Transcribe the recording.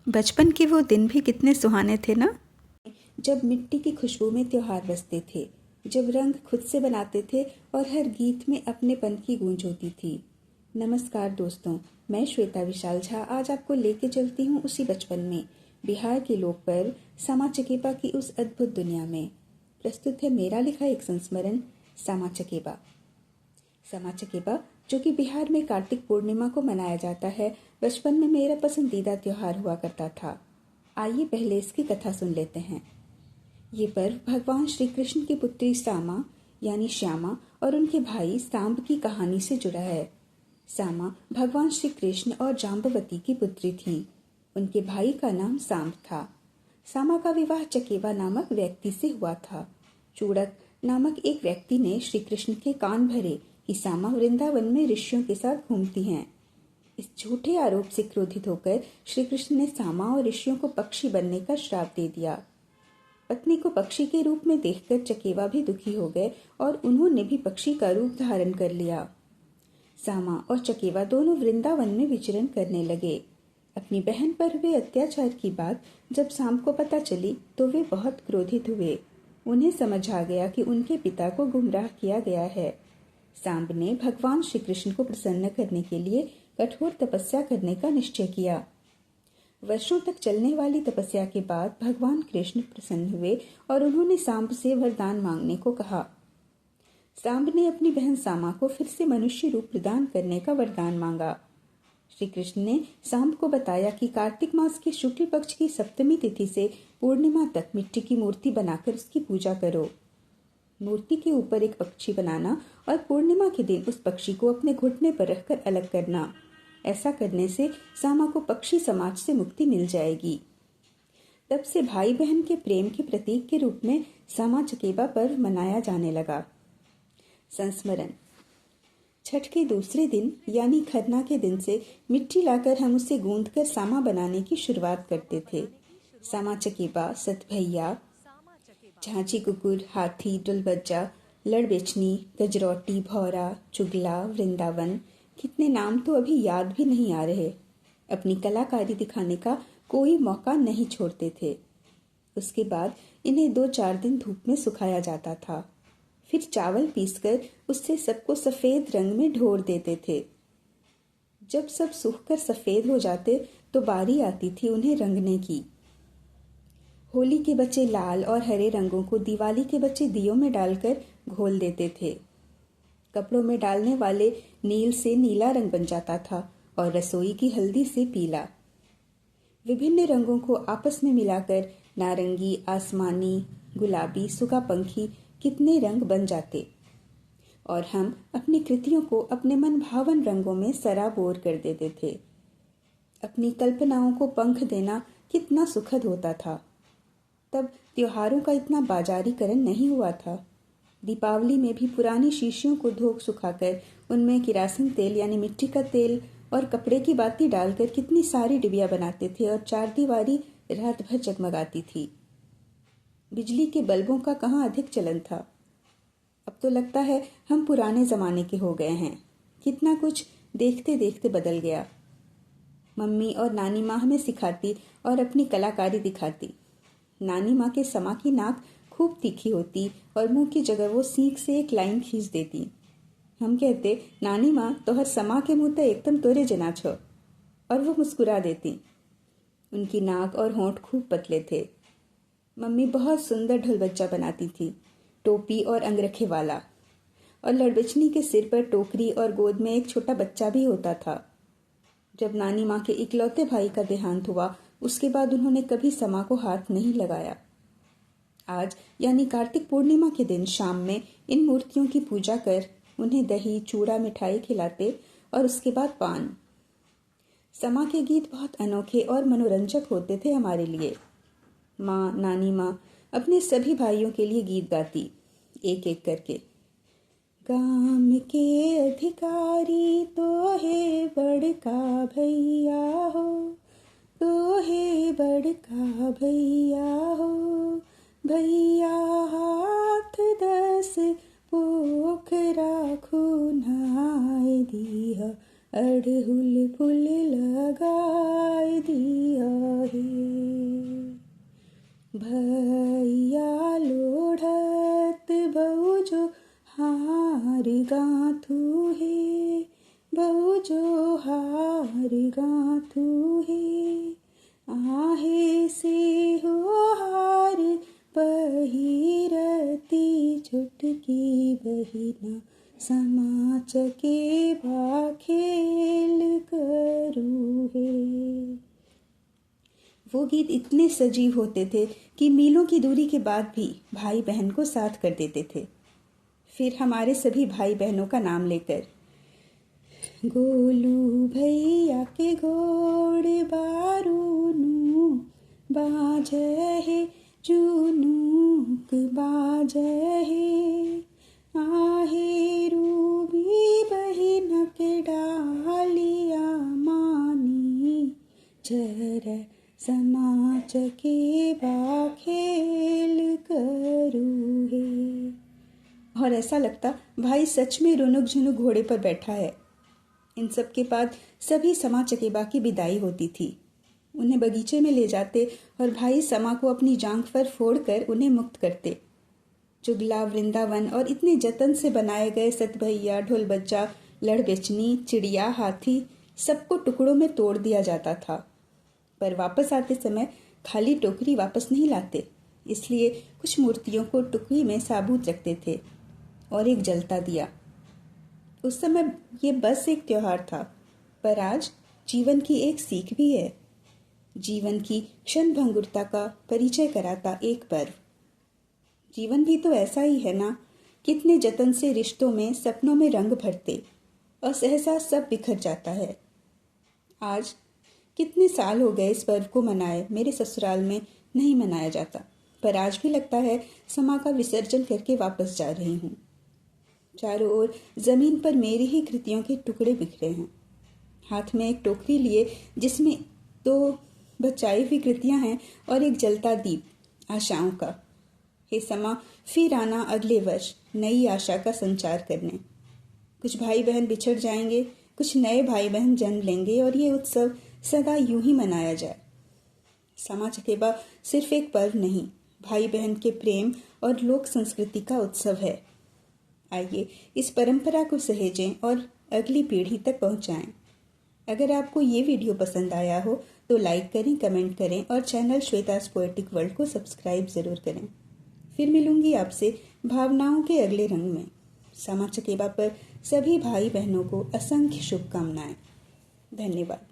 बचपन के वो दिन भी कितने सुहाने थे ना। जब मिट्टी की खुशबू में त्योहार बसते थे, जब रंग खुद से बनाते थे और हर गीत में अपनेपन की गूंज होती थी। नमस्कार दोस्तों, मैं श्वेता विशाल झा आज आपको लेके चलती हूँ उसी बचपन में, बिहार के लोक पर्व सामा चकेबा की उस अद्भुत दुनिया में। प्रस्तुत है मेरा लिखा एक संस्मरण, सामा चकेबा। सामा चकेबा, जो कि बिहार में कार्तिक पूर्णिमा को मनाया जाता है, बचपन में मेरा पसंदीदा त्योहार हुआ करता था। आइए पहले इसकी कथा सुन लेते हैं। ये पर्व भगवान श्री कृष्ण की पुत्री सामा यानी श्यामा और उनके भाई सांब की कहानी से जुड़ा है। सामा भगवान श्री कृष्ण और जाम्बवती की पुत्री थी। उनके भाई का नाम सांब था। सामा का विवाह चकेबा नामक व्यक्ति से हुआ था। चूड़क नामक एक व्यक्ति ने श्री कृष्ण के कान भरे कि सामा वृंदावन में ऋषियों के साथ घूमती हैं। इस झूठे आरोप से क्रोधित होकर श्री कृष्ण ने सामा और ऋषियों को पक्षी बनने का श्राप दे दिया। पत्नी को पक्षी के रूप में देखकर चकेबा भी दुखी हो गए और उन्होंने भी पक्षी का रूप धारण कर लिया। सामा और चकेबा दोनों वृंदावन में विचरण करने लगे। अपनी बहन पर हुए अत्याचार की बात जब सांब को पता चली तो वे बहुत क्रोधित हुए। उन्हें समझ आ गया कि उनके पिता को गुमराह किया गया है। सांब ने भगवान श्री कृष्ण को प्रसन्न करने के लिए कठोर तपस्या करने का निश्चय किया। वर्षों तक चलने वाली तपस्या के बाद भगवान कृष्ण प्रसन्न हुए और उन्होंने सांब से वरदान मांगने को कहा। सांब ने अपनी बहन सामा को फिर से मनुष्य रूप प्रदान करने का वरदान मांगा। श्री कृष्ण ने सांब को बताया कि कार्तिक मास के शुक्ल पक्ष की सप्तमी तिथि से पूर्णिमा तक मिट्टी की मूर्ति बनाकर उसकी पूजा करो। मूर्ति के ऊपर एक पक्षी बनाना और पूर्णिमा के दिन उस पक्षी को अपने घुटने पर रखकर अलग करना। ऐसा करने से सामा को पक्षी समाज से मुक्ति मिल जाएगी। तब से भाई बहन के प्रेम के प्रतीक के रूप में सामा चकेबा पर्व मनाया जाने लगा। संस्मरण: छठ के दूसरे दिन यानी खरना के दिन से मिट्टी लाकर हम उसे गूंथकर सामा बनाने की शुरुआत करते थे। सामा चकेबा, सतभैया, झांची कुकुर, हाथी, डुलबज्जा, लड़बेचनी, गजरौटी, भौरा, चुगला, वृंदावन, कितने नाम तो अभी याद भी नहीं आ रहे। अपनी कलाकारी दिखाने का कोई मौका नहीं छोड़ते थे। उसके बाद इन्हें 2-4 दिन धूप में सुखाया जाता था। फिर चावल पीसकर उससे सबको सफ़ेद रंग में ढोर देते थे। जब सब सूखकर सफ़ेद हो जाते तो बारी आती थी उन्हें रंगने की। होली के बच्चे लाल और हरे रंगों को दिवाली के बच्चे दियों में डालकर घोल देते थे। कपड़ों में डालने वाले नील से नीला रंग बन जाता था और रसोई की हल्दी से पीला। विभिन्न रंगों को आपस में मिलाकर नारंगी, आसमानी, गुलाबी, सुगापंखी कितने रंग बन जाते और हम अपनी कृतियों को अपने मन भावन रंगों में सराबोर कर देते थे। अपनी कल्पनाओं को पंख देना कितना सुखद होता था। तब त्योहारों का इतना बाजारीकरण नहीं हुआ था। दीपावली में भी पुरानी शीशियों को धोकर सुखाकर उनमें किरासन तेल यानी मिट्टी का तेल और कपड़े की बाती डालकर कितनी सारी डिबिया बनाते थे और चारदीवारी रात भर जगमगाती थी। बिजली के बल्बों का कहाँ अधिक चलन था। अब तो लगता है हम पुराने जमाने के हो गए हैं। कितना कुछ देखते देखते बदल गया। मम्मी और नानी माँ हमें सिखाती और अपनी कलाकारी दिखाती। नानी माँ के समा की नाक खूब तीखी होती और मुंह की जगह वो सीख से एक लाइन खींच देती। हम कहते, नानी माँ तोहर समा के मुँह तो एकदम तोरे जना छो, और वो मुस्कुरा देती। उनकी नाक और होंठ खूब पतले थे। मम्मी बहुत सुंदर ढोलबज्जा बनाती थी, टोपी और अंगरखे वाला, और लड़बेचनी के सिर पर टोकरी और गोद में एक छोटा बच्चा भी होता था। जब नानी माँ के इकलौते भाई का देहांत हुआ उसके बाद उन्होंने कभी समा को हाथ नहीं लगाया। आज यानी कार्तिक पूर्णिमा के दिन शाम में इन मूर्तियों की पूजा कर उन्हें दही, चूड़ा, मिठाई खिलाते और उसके बाद पान। समा के गीत बहुत अनोखे और मनोरंजक होते थे हमारे लिए। माँ, नानी माँ अपने सभी भाइयों के लिए गीत गाती, एक एक करके। गाम के अधिकारी तो है बड़का भैया हो, तो है बड़का भैया हो, भैया हाथ 10 पोख राखू नाय दिया, अड़हुल फूल लगाए दिया है। भैया लोढ़त बहुजो हार गाथू हे, बहुजो हार गाथू हे। आहे से हो हार पहिरती छुटकी बहिना, समा चकेबा खेल करू हे। वो गीत इतने सजीव होते थे कि मीलों की दूरी के बाद भी भाई बहन को साथ कर देते थे। फिर हमारे सभी भाई बहनों का नाम लेकर, गोलू भैया के घोड़े बारूनू बाजहे, चुनुक बाजहे। आहे रूबी बहिन के डालिया मानी, झर समा चकेबा खेल करू हे। और ऐसा लगता भाई सच में रुनुक झुनुक घोड़े पर बैठा है। इन सब के बाद सभी समा चकेबा की विदाई होती थी। उन्हें बगीचे में ले जाते और भाई समा को अपनी जांघ पर फोड़कर उन्हें मुक्त करते। जुगला, वृंदावन और इतने जतन से बनाए गए सतभैया, ढोल बज्जा, लड़ बेचनी, चिड़िया, हाथी सबको टुकड़ों में तोड़ दिया जाता था। पर वापस आते समय खाली टोकरी वापस नहीं लाते, इसलिए कुछ मूर्तियों को टुकड़ी में साबूत रखते थे और एक जलता दिया। उस समय ये बस एक त्योहार था, पर आज जीवन की एक सीख भी है। जीवन की क्षण भंगुरता का परिचय कराता एक पर्व। जीवन भी तो ऐसा ही है ना, कितने जतन से रिश्तों में, सपनों में रंग भरते और सहसा सब बिखर जाता है। आज कितने साल हो गए इस पर्व को मनाए, मेरे ससुराल में नहीं मनाया जाता, पर आज भी लगता है समा का विसर्जन करके वापस जा रही हूँ। चारों ओर जमीन पर मेरी ही कृतियों के टुकड़े बिखरे हैं। हाथ में एक टोकरी लिए जिसमें 2 बचाई हुई कृतियां हैं और एक जलता दीप आशाओं का। हे समा, फिर आना अगले वर्ष नई आशा का संचार करने। कुछ भाई बहन बिछड़ जाएंगे, कुछ नए भाई बहन जन्म लेंगे और ये उत्सव सदा यूं ही मनाया जाए। समा चकेबा सिर्फ एक पर्व नहीं, भाई बहन के प्रेम और लोक संस्कृति का उत्सव है। आइए इस परंपरा को सहेजें और अगली पीढ़ी तक पहुंचाएं। अगर आपको ये वीडियो पसंद आया हो तो लाइक करें, कमेंट करें और चैनल श्वेता's पोएटिक वर्ल्ड को सब्सक्राइब ज़रूर करें। फिर मिलूंगी आपसे भावनाओं के अगले रंग में। समा चकेबा पर सभी भाई बहनों को असंख्य शुभकामनाएं। धन्यवाद।